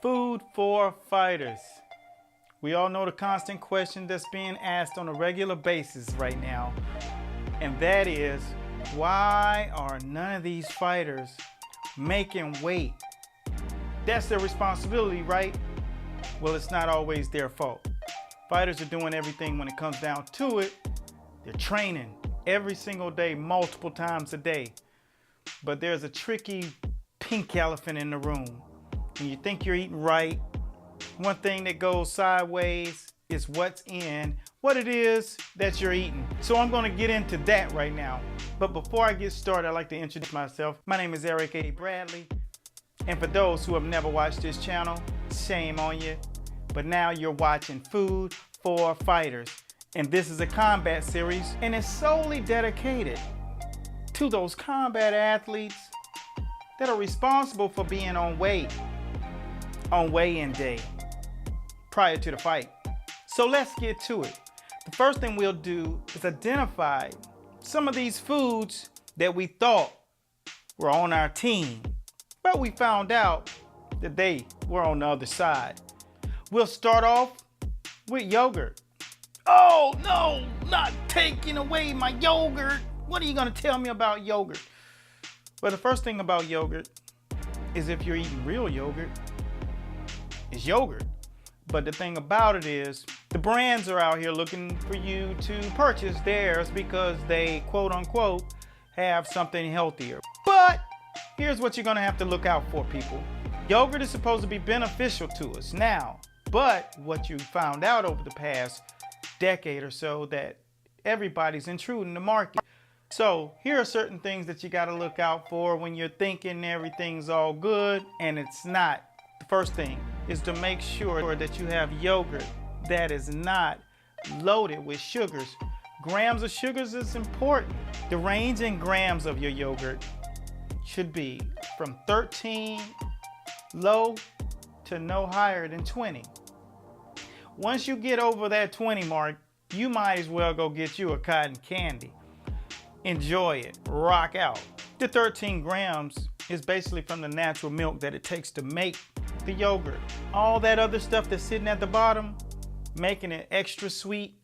Food for fighters. We all know the constant question that's being asked on a regular basis right now, and that is, why are none of these fighters making weight? That's their responsibility, right? Well, it's not always their fault. Fighters are doing everything when it comes down to it. They're training every single day, multiple times a day. But there's a tricky pink elephant in the room. When you think you're eating right, one thing that goes sideways is what it is that you're eating. So I'm going to get into that right now. But before I get started, I'd like to introduce myself. My name is Eric A. Bradley. And for those who have never watched this channel, shame on you. But now you're watching Food for Fighters. And this is a combat series, and it's solely dedicated to those combat athletes that are responsible for being on weigh-in day prior to the fight. So let's get to it. The first thing we'll do is identify some of these foods that we thought were on our team, but we found out that they were on the other side. We'll start off with yogurt. Oh no, not taking away my yogurt. What are you gonna tell me about yogurt? Well, the first thing about yogurt is if you're eating real yogurt, it's yogurt. But the thing about it is the brands are out here looking for you to purchase theirs because they, quote unquote, have something healthier. But here's what you're gonna have to look out for, people. Yogurt is supposed to be beneficial to us now, but what you found out over the past decade or so that everybody's intruding the market. So here are certain things that you got to look out for when you're thinking everything's all good and it's not. The first thing is to make sure that you have yogurt that is not loaded with sugars. Grams of sugars is important. The range in grams of your yogurt should be from 13 low to no higher than 20. Once you get over that 20 mark, you might as well go get you a cotton candy. Enjoy it, rock out. The 13 grams is basically from the natural milk that it takes to make the yogurt. All that other stuff that's sitting at the bottom, making it extra sweet,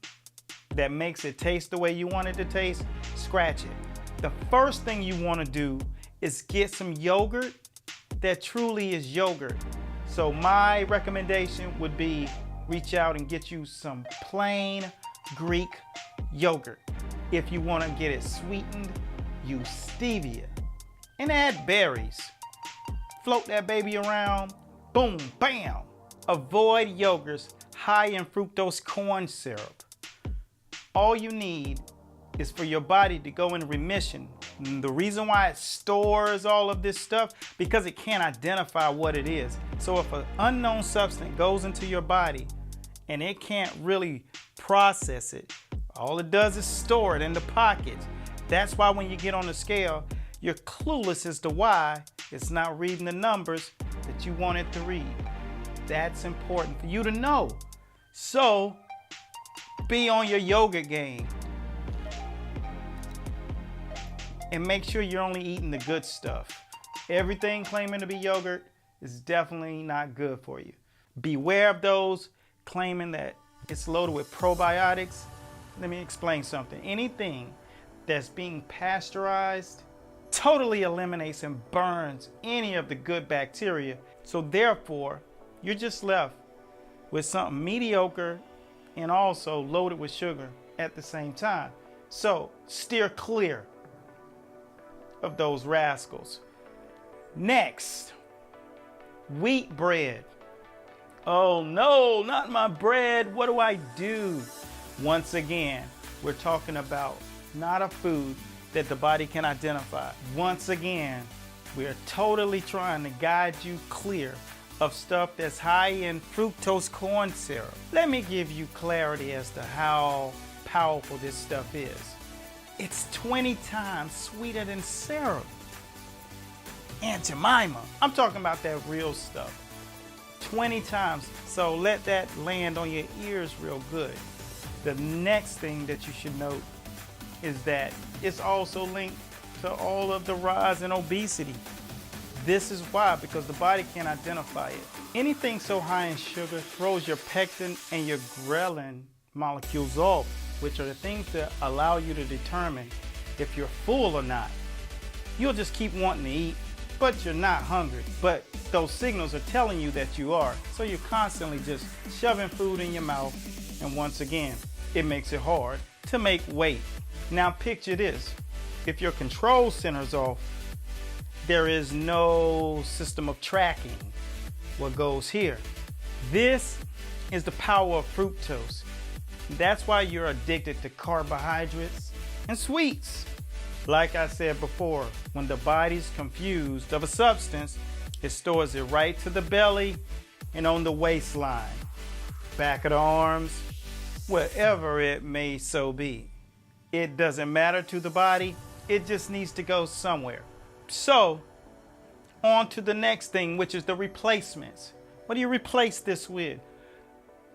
that makes it taste the way you want it to taste, scratch it. The first thing you want to do is get some yogurt that truly is yogurt. So my recommendation would be reach out and get you some plain Greek yogurt. If you want to get it sweetened, use stevia and add berries. Float that baby around, boom, bam. Avoid yogurts high in fructose corn syrup. All you need is for your body to go into remission. And the reason why it stores all of this stuff, because it can't identify what it is. So if an unknown substance goes into your body and it can't really process it, all it does is store it in the pockets. That's why when you get on the scale, you're clueless as to why it's not reading the numbers that you want it to read. That's important for you to know. So be on your yogurt game. And make sure you're only eating the good stuff. Everything claiming to be yogurt is definitely not good for you. Beware of those claiming that it's loaded with probiotics. Let me explain something. Anything that's being pasteurized totally eliminates and burns any of the good bacteria. So therefore, you're just left with something mediocre and also loaded with sugar at the same time. So steer clear of those rascals. Next, wheat bread. Oh no, not my bread. What do I do? Once again, we're talking about not a food that the body can identify. Once again, we're totally trying to guide you clear of stuff that's high in fructose corn syrup. Let me give you clarity as to how powerful this stuff is. It's 20 times sweeter than syrup. Aunt Jemima, I'm talking about that real stuff. 20 times. So let that land on your ears real good. The next thing that you should note is that it's also linked to all of the rise in obesity. This is why, because the body can't identify it. Anything so high in sugar throws your pectin and your ghrelin molecules off, which are the things that allow you to determine if you're full or not. You'll just keep wanting to eat, but you're not hungry. But those signals are telling you that you are. So you're constantly just shoving food in your mouth, and once again, it makes it hard to make weight. Now picture this. If your control center's off, there is no system of tracking what goes here. This is the power of fructose. That's why you're addicted to carbohydrates and sweets. Like I said before, when the body's confused of a substance, it stores it right to the belly and on the waistline, back of the arms, wherever it may so be. It doesn't matter to the body, it just needs to go somewhere. So, on to the next thing, which is the replacements. What do you replace this with?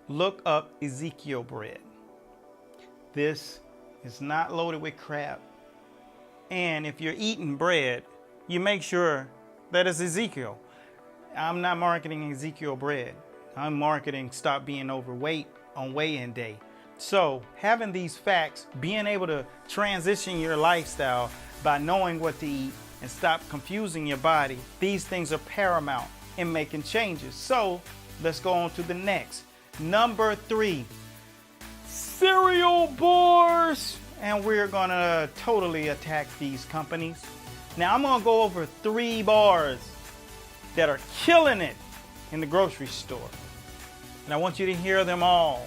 Look up Ezekiel bread. This is not loaded with crap. And if you're eating bread, you make sure that it's Ezekiel. I'm not marketing Ezekiel bread. I'm marketing stop being overweight on weigh-in day. So having these facts, being able to transition your lifestyle by knowing what to eat and stop confusing your body, these things are paramount in making changes. So let's go on to the next. Number 3, cereal bars. And we're gonna totally attack these companies. Now I'm gonna go over 3 bars that are killing it in the grocery store. And I want you to hear them all.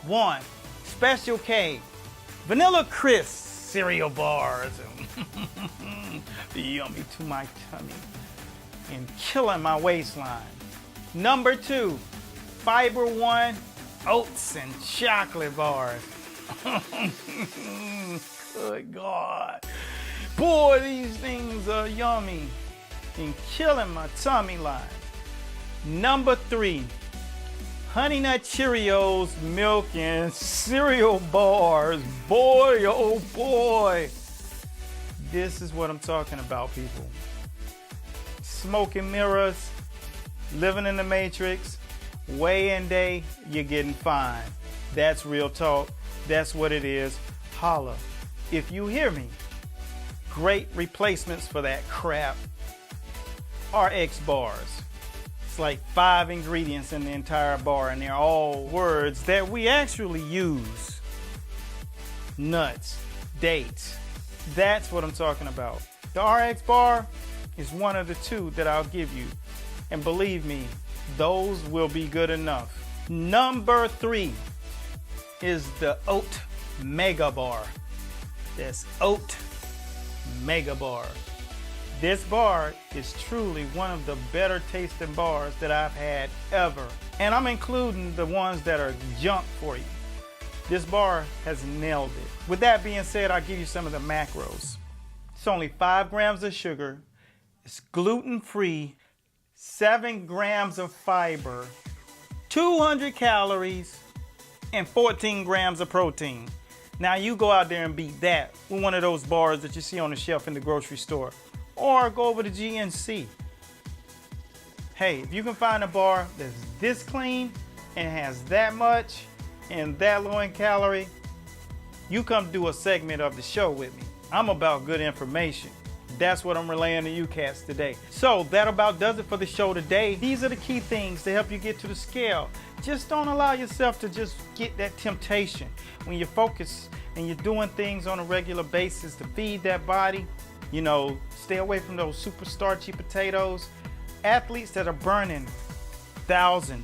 1, Special K, Vanilla Crisp cereal bars. Yummy to my tummy and killing my waistline. Number 2, Fiber One oats and chocolate bars. Good God. Boy, these things are yummy and killing my tummy line. Number 3, Honey Nut Cheerios milk and cereal bars. Boy, oh boy. This is what I'm talking about, people. Smoking mirrors, living in the matrix, weigh-in day, you're getting fine. That's real talk. That's what it is. Holla if you hear me. Great replacements for that crap. RX bars. It's like 5 ingredients in the entire bar, and they're all words that we actually use. Nuts, dates. That's what I'm talking about. The RX bar is one of the 2 that I'll give you. And believe me, those will be good enough. Number 3 is the Oat Mega Bar. That's Oat Mega Bar. This bar is truly one of the better tasting bars that I've had ever. And I'm including the ones that are junk for you. This bar has nailed it. With that being said, I'll give you some of the macros. It's only 5 grams of sugar. It's gluten-free, 7 grams of fiber, 200 calories, and 14 grams of protein. Now you go out there and beat that with one of those bars that you see on the shelf in the grocery store, or go over to GNC. Hey, if you can find a bar that's this clean and has that much and that low in calorie, you come do a segment of the show with me. I'm about good information. That's what I'm relaying to you cats today. So that about does it for the show today. These are the key things to help you get to the scale. Just don't allow yourself to just get that temptation. When you're focused and you're doing things on a regular basis to feed that body, you know, stay away from those super starchy potatoes. Athletes that are burning 1,000,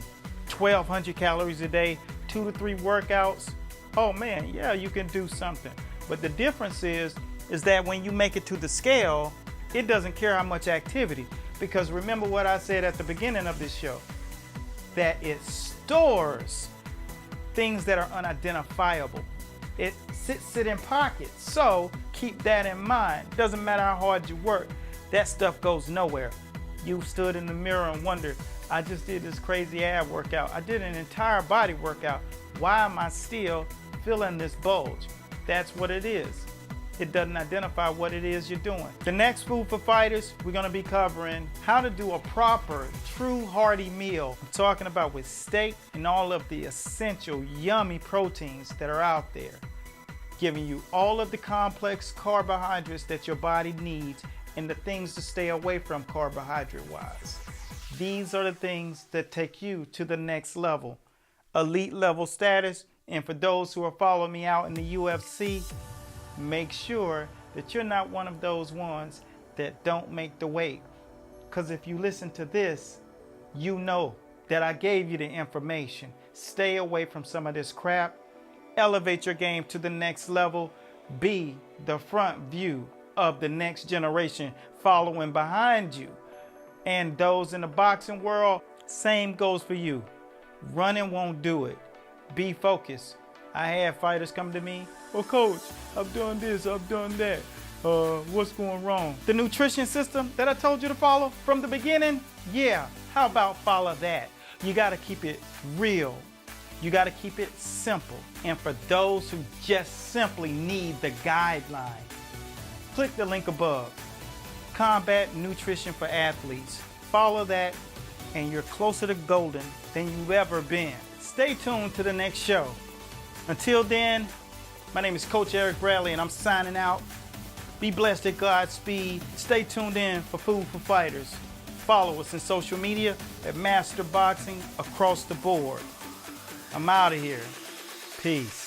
1,200 calories a day, 2 to 3 workouts, oh man, yeah, you can do something. But the difference is that when you make it to the scale, it doesn't care how much activity. Because remember what I said at the beginning of this show, that it stores things that are unidentifiable. It sits it in pockets. So keep that in mind. Doesn't matter how hard you work, that stuff goes nowhere. You stood in the mirror and wondered, I just did this crazy ab workout. I did an entire body workout. Why am I still feeling this bulge? That's what it is. it doesn't identify what it is you're doing. The next Food for Fighters, we're gonna be covering how to do a proper, true hearty meal. I'm talking about with steak and all of the essential, yummy proteins that are out there, giving you all of the complex carbohydrates that your body needs and the things to stay away from carbohydrate-wise. These are the things that take you to the next level, elite level status. And for those who are following me out in the UFC, make sure that you're not one of those ones that don't make the weight. Because if you listen to this, you know that I gave you the information. Stay away from some of this crap. Elevate your game to the next level. Be the front view of the next generation following behind you. And those in the boxing world, same goes for you. Running won't do it. Be focused. I had fighters come to me, "Oh coach, I've done this, I've done that. What's going wrong?" The nutrition system that I told you to follow from the beginning, yeah, how about follow that? You gotta keep it real. You gotta keep it simple. And for those who just simply need the guideline, click the link above. Combat Nutrition for Athletes. Follow that and you're closer to golden than you've ever been. Stay tuned to the next show. Until then, my name is Coach Eric Bradley and I'm signing out. Be blessed at Godspeed. Stay tuned in for Food for Fighters. Follow us in social media at Master Boxing across the board. I'm out of here. Peace.